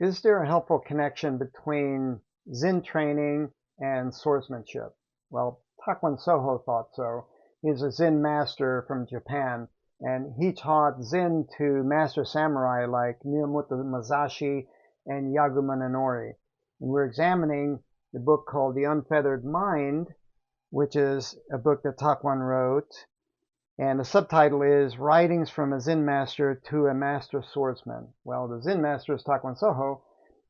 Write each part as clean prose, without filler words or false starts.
Is there a helpful connection between Zen training and swordsmanship? Well, Takuan Sōhō thought so. He's a Zen master from Japan, and he taught Zen to master samurai like Miyamoto Musashi and Yagyū Munenori. And we're examining the book called The Unfettered Mind, which is a book that Takuan wrote. And the subtitle is Writings from a Zen Master to a Master Swordsman. Well, the Zen Master is Takuan Sōhō,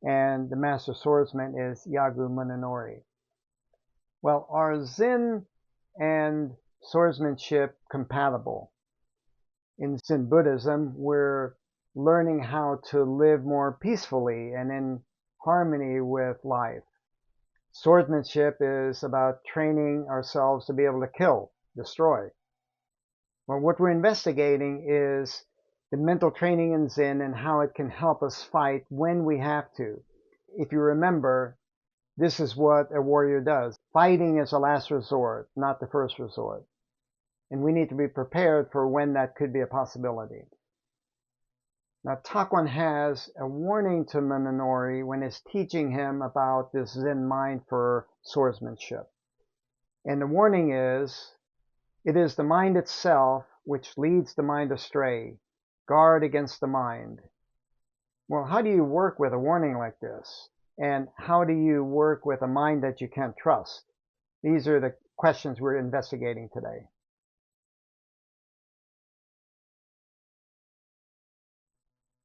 and the Master Swordsman is Yagyū Munenori. Well, are Zen and swordsmanship compatible? In Zen Buddhism, we're learning how to live more peacefully and in harmony with life. Swordsmanship is about training ourselves to be able to kill, destroy. Well, what we're investigating is the mental training in Zen and how it can help us fight when we have to. If you remember, this is what a warrior does. Fighting is a last resort, not the first resort. And we need to be prepared for when that could be a possibility. Now, Takuan has a warning to Munenori when he's teaching him about this Zen mind for swordsmanship. And the warning is, it is the mind itself which leads the mind astray. Guard against the mind. Well, how do you work with a warning like this? And how do you work with a mind that you can't trust? These are the questions we're investigating today.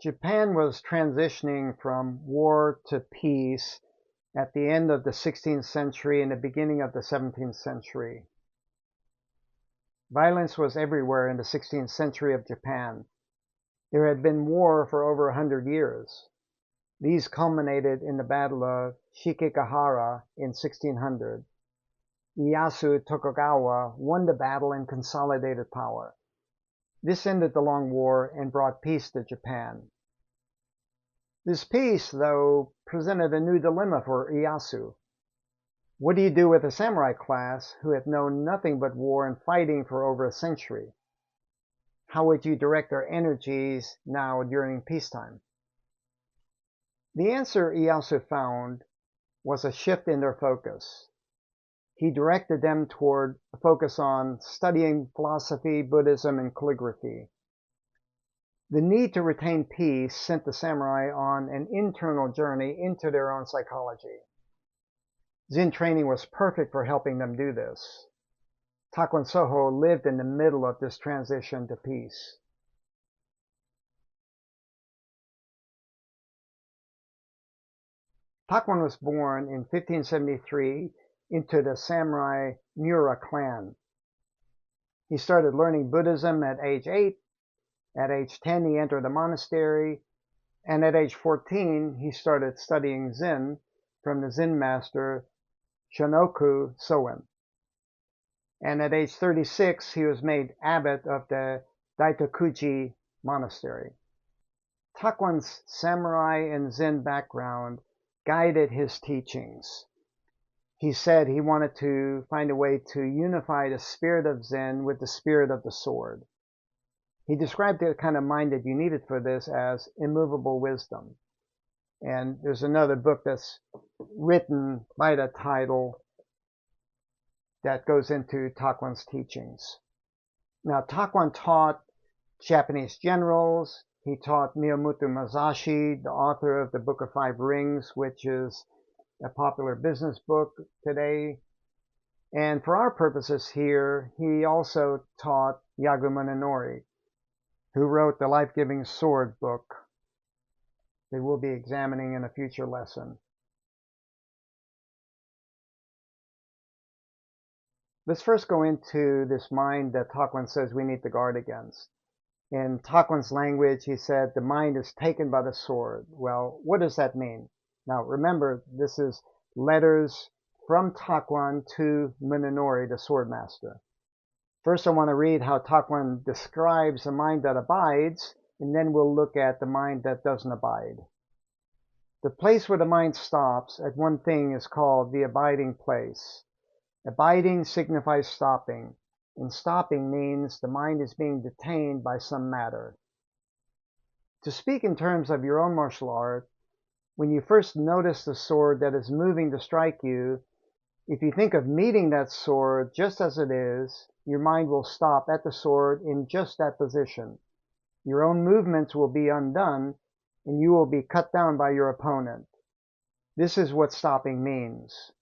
Japan was transitioning from war to peace at the end of the 16th century and the beginning of the 17th century. Violence was everywhere in the 16th century of Japan. There had been war for over 100 years. These culminated in the Battle of Shikigahara in 1600. Ieyasu Tokugawa won the battle and consolidated power. This ended the long war and brought peace to Japan. This peace, though, presented a new dilemma for Ieyasu. What do you do with a samurai class who have known nothing but war and fighting for over a century? How would you direct their energies now during peacetime? The answer Ieyasu found was a shift in their focus. He directed them toward a focus on studying philosophy, Buddhism, and calligraphy. The need to retain peace sent the samurai on an internal journey into their own psychology. Zen training was perfect for helping them do this. Takuan Sōhō lived in the middle of this transition to peace. Takuan was born in 1573 into the samurai Miura clan. He started learning Buddhism at age 8. At age 10, he entered a monastery. And at age 14, he started studying Zen from the Zen master Shonoku Soen. And at age 36, he was made abbot of the Daitokuji monastery. Takuan's samurai and Zen background guided his teachings. He said he wanted to find a way to unify the spirit of Zen with the spirit of the sword. He described the kind of mind that you needed for this as immovable wisdom. And there's another book that's written by that title that goes into Takuan's teachings. Now, Takuan taught Japanese generals. He taught Miyamoto Musashi, the author of the Book of Five Rings, which is a popular business book today. And for our purposes here, he also taught Yagyū Munenori, who wrote the Life-Giving Sword book that we'll be examining in a future lesson. Let's first go into this mind that Takuan says we need to guard against. In Takuan's language, he said the mind is taken by the sword. Well, what does that mean? Now, remember, this is letters from Takuan to Munenori, the sword master. First, I want to read how Takuan describes a mind that abides, and then we'll look at the mind that doesn't abide. The place where the mind stops at one thing is called the abiding place. Abiding signifies stopping, and stopping means the mind is being detained by some matter. To speak in terms of your own martial art, When you first notice the sword that is moving to strike you, if you think of meeting that sword just as it is, your mind will stop at the sword in just that position. Your own movements will be undone, and you will be cut down by your opponent. This is what stopping means.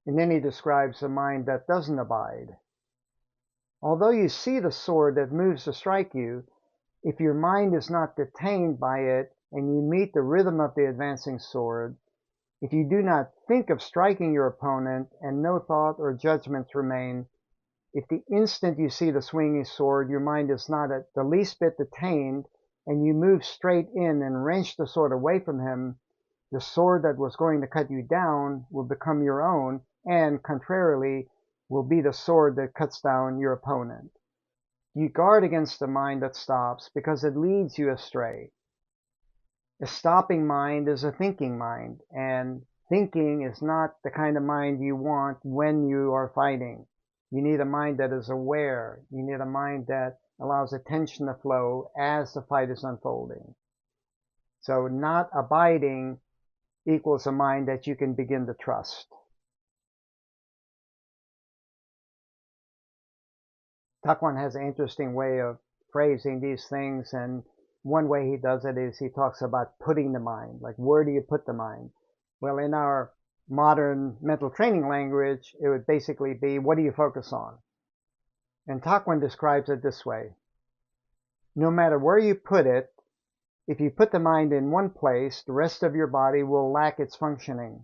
And then he describes the mind that doesn't abide. Although you see the sword that moves to strike you, if your mind is not detained by it and you meet the rhythm of the advancing sword, if you do not think of striking your opponent and no thought or judgments remain, if the instant you see the swinging sword your mind is not at the least bit detained and you move straight in and wrench the sword away from him, the sword that was going to cut you down will become your own and, contrarily, will be the sword that cuts down your opponent. You guard against the mind that stops because it leads you astray. A stopping mind is a thinking mind, and thinking is not the kind of mind you want when you are fighting. You need a mind that is aware. You need a mind that allows attention to flow as the fight is unfolding. So not abiding equals a mind that you can begin to trust. Takuan has an interesting way of phrasing these things, and one way he does it is he talks about putting the mind. Like, where do you put the mind? Well, in our modern mental training language, it would basically be, what do you focus on? And Takuan describes it this way. No matter where you put it, if you put the mind in one place, the rest of your body will lack its functioning.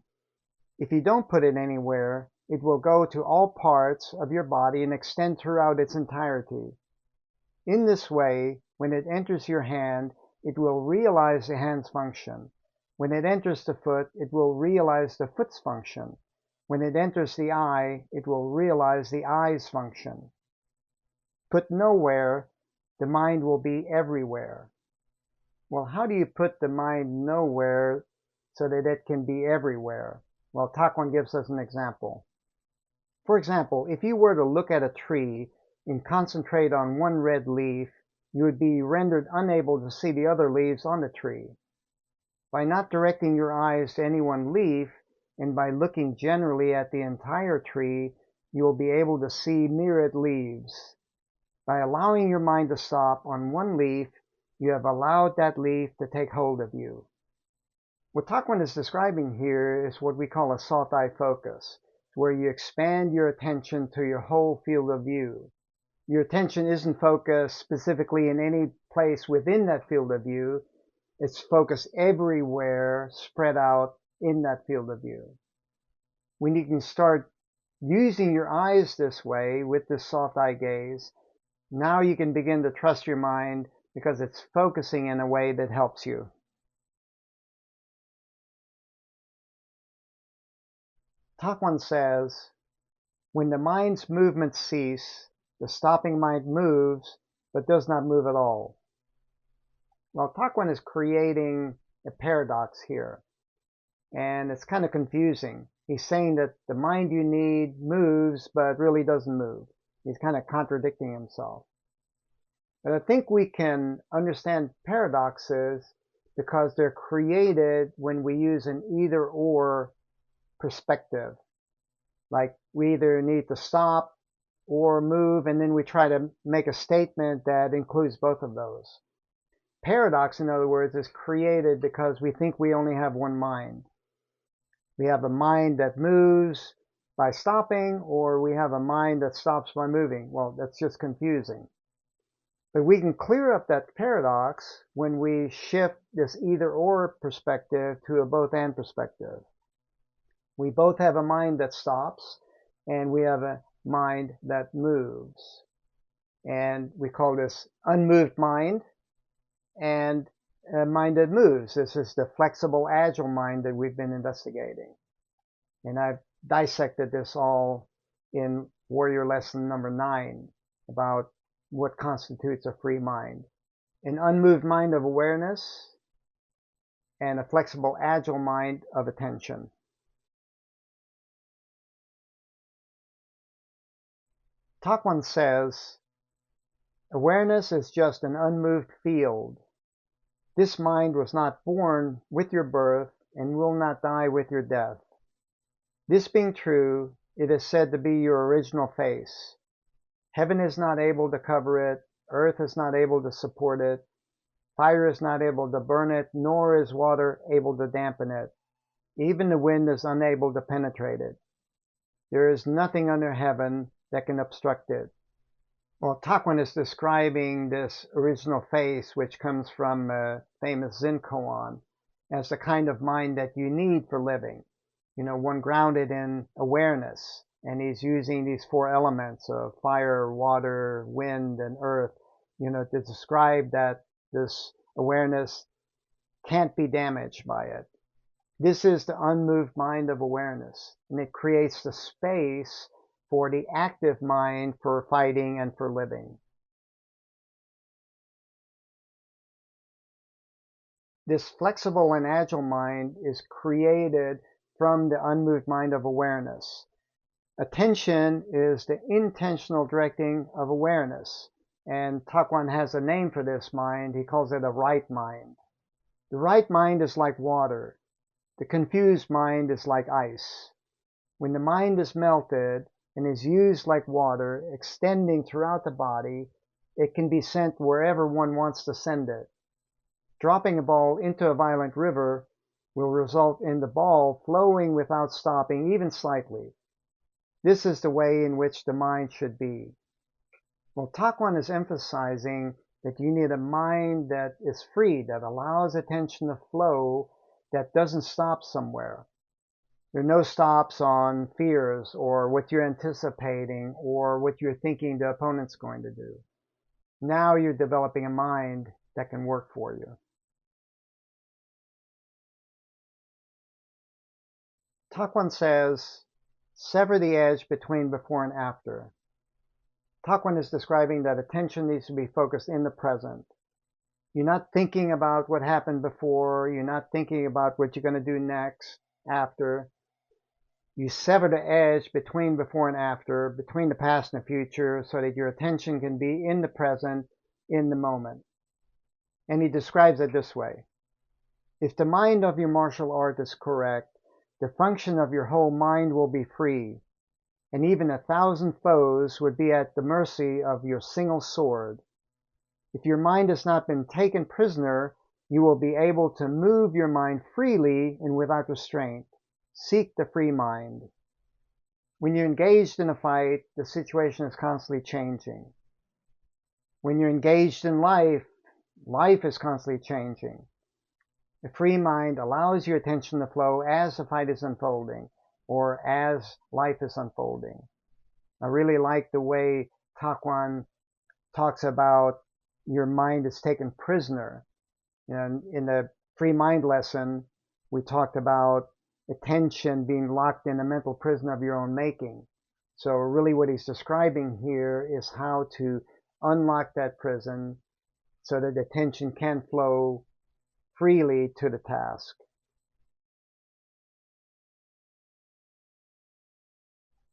If you don't put it anywhere, it will go to all parts of your body and extend throughout its entirety. In this way, when it enters your hand, it will realize the hand's function. When it enters the foot, it will realize the foot's function. When it enters the eye, it will realize the eye's function. Put nowhere, the mind will be everywhere. Well, how do you put the mind nowhere so that it can be everywhere? Well, Takuan gives us an example. For example, if you were to look at a tree and concentrate on one red leaf, you would be rendered unable to see the other leaves on the tree. By not directing your eyes to any one leaf, and by looking generally at the entire tree, you will be able to see myriad leaves. By allowing your mind to stop on one leaf, you have allowed that leaf to take hold of you. What Takuan is describing here is what we call a soft-eye focus, where you expand your attention to your whole field of view. Your attention isn't focused specifically in any place within that field of view. It's focused everywhere, spread out in that field of view. When you can start using your eyes this way with this soft-eye gaze, now you can begin to trust your mind because it's focusing in a way that helps you. Takuan says, when the mind's movements cease, the stopping mind moves, but does not move at all. Well, Takuan is creating a paradox here, and it's kind of confusing. He's saying that the mind you need moves, but really doesn't move. He's kind of contradicting himself. But I think we can understand paradoxes because they're created when we use an either-or perspective. Like, we either need to stop or move, and then we try to make a statement that includes both of those. Paradox, in other words, is created because we think we only have one mind. We have a mind that moves by stopping, or we have a mind that stops by moving. Well, that's just confusing. But we can clear up that paradox when we shift this either-or perspective to a both-and perspective. We both have a mind that stops, and we have a mind that moves. And we call this unmoved mind and a mind that moves. This is the flexible, agile mind that we've been investigating. And I've dissected this all in Warrior Lesson number 9 about what constitutes a free mind. An unmoved mind of awareness and a flexible, agile mind of attention. Takuan says, awareness is just an unmoved field. This mind was not born with your birth and will not die with your death. This being true, it is said to be your original face. Heaven is not able to cover it, earth is not able to support it, fire is not able to burn it, nor is water able to dampen it. Even the wind is unable to penetrate it. There is nothing under heaven that can obstruct it. Well, Takuan is describing this original face, which comes from a famous Zen koan, as the kind of mind that you need for living. One grounded in awareness. And he's using these four elements of fire, water, wind, and earth, to describe that this awareness can't be damaged by it. This is the unmoved mind of awareness, and it creates the space for the active mind for fighting and for living. This flexible and agile mind is created from the unmoved mind of awareness. Attention is the intentional directing of awareness, and Takuan has a name for this mind. He calls it a right mind. The right mind is like water. The confused mind is like ice. When the mind is melted and is used like water, extending throughout the body, it can be sent wherever one wants to send it. Dropping a ball into a violent river will result in the ball flowing without stopping, even slightly. This is the way in which the mind should be. Well, Takuan is emphasizing that you need a mind that is free, that allows attention to flow, that doesn't stop somewhere. There are no stops on fears or what you're anticipating or what you're thinking the opponent's going to do. Now you're developing a mind that can work for you. Takuan says, sever the edge between before and after. Takuan is describing that attention needs to be focused in the present. You're not thinking about what happened before. You're not thinking about what you're going to do next, after. You sever the edge between before and after, between the past and the future, so that your attention can be in the present, in the moment. And he describes it this way. If the mind of your martial art is correct, the function of your whole mind will be free, and even 1,000 foes would be at the mercy of your single sword. If your mind has not been taken prisoner, you will be able to move your mind freely and without restraint. Seek the free mind. When you're engaged in a fight, the situation is constantly changing. When you're engaged in life, life is constantly changing. The free mind allows your attention to flow as the fight is unfolding or as life is unfolding. I really like the way Takuan talks about your mind is taken prisoner. In the free mind lesson, we talked about attention being locked in a mental prison of your own making. So really what he's describing here is how to unlock that prison so that attention can flow freely to the task.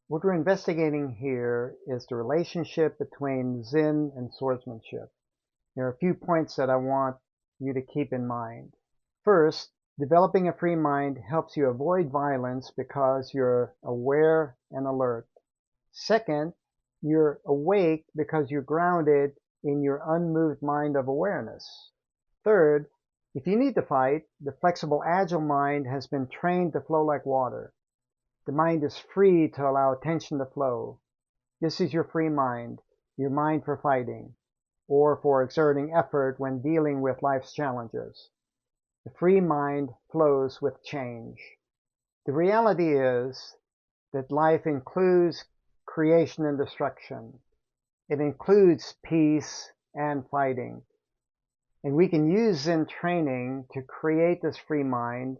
What we're investigating here is the relationship between Zen and swordsmanship. There are a few points that I want you to keep in mind. First, developing a free mind helps you avoid violence because you're aware and alert. Second, you're awake because you're grounded in your unmoved mind of awareness. Third, if you need to fight, the flexible, agile mind has been trained to flow like water. The mind is free to allow attention to flow. This is your free mind, your mind for fighting, or for exerting effort when dealing with life's challenges. The free mind flows with change. The reality is that life includes creation and destruction. It includes peace and fighting. And we can use Zen training to create this free mind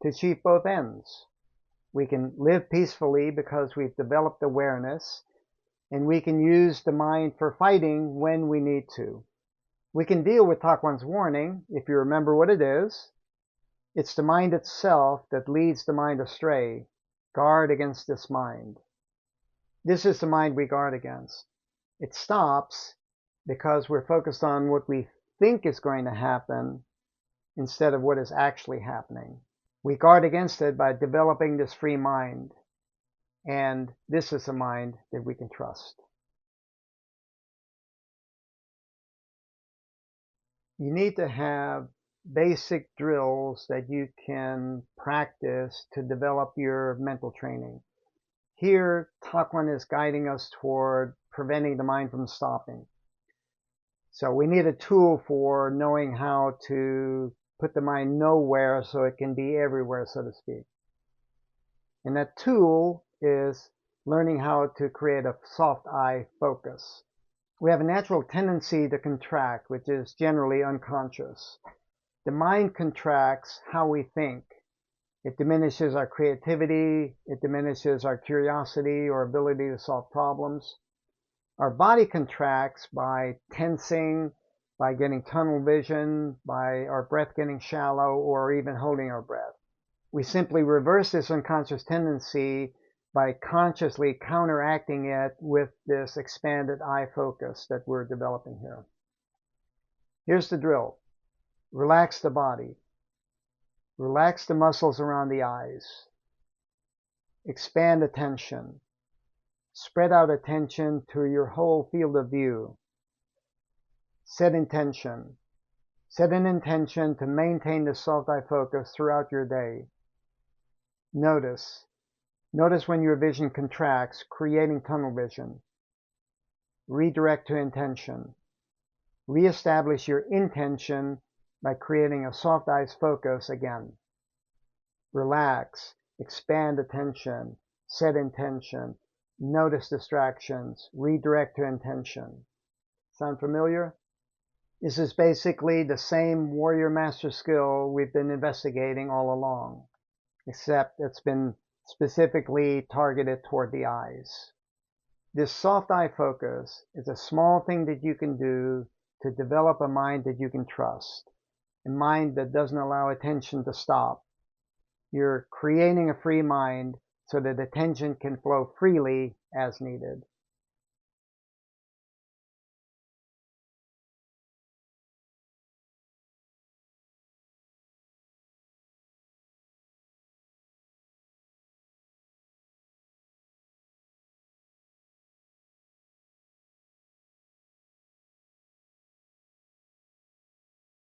to achieve both ends. We can live peacefully because we've developed awareness, and we can use the mind for fighting when we need to. We can deal with Takuan's warning, if you remember what it is. It's the mind itself that leads the mind astray. Guard against this mind. This is the mind we guard against. It stops because we're focused on what we think is going to happen instead of what is actually happening. We guard against it by developing this free mind, and this is a mind that we can trust. You need to have basic drills that you can practice to develop your mental training. Here, Takuan is guiding us toward preventing the mind from stopping. So we need a tool for knowing how to put the mind nowhere so it can be everywhere, so to speak. And that tool is learning how to create a soft eye focus. We have a natural tendency to contract, which is generally unconscious. The mind contracts how we think. It diminishes our creativity. It diminishes our curiosity or ability to solve problems. Our body contracts by tensing, by getting tunnel vision, by our breath getting shallow, or even holding our breath. We simply reverse this unconscious tendency by consciously counteracting it with this expanded eye focus that we're developing here. Here's the drill. Relax the body. Relax the muscles around the eyes. Expand attention. Spread out attention to your whole field of view. Set intention. Set an intention to maintain the soft eye focus throughout your day. Notice. Notice when your vision contracts, creating tunnel vision. Redirect to intention. Reestablish your intention by creating a soft eyes focus again. Relax, expand attention, set intention, notice distractions, redirect to intention. Sound familiar? This is basically the same warrior master skill we've been investigating all along, except it's been specifically targeted toward the eyes. This soft eye focus is a small thing that you can do to develop a mind that you can trust, a mind that doesn't allow attention to stop. You're creating a free mind so that attention can flow freely as needed.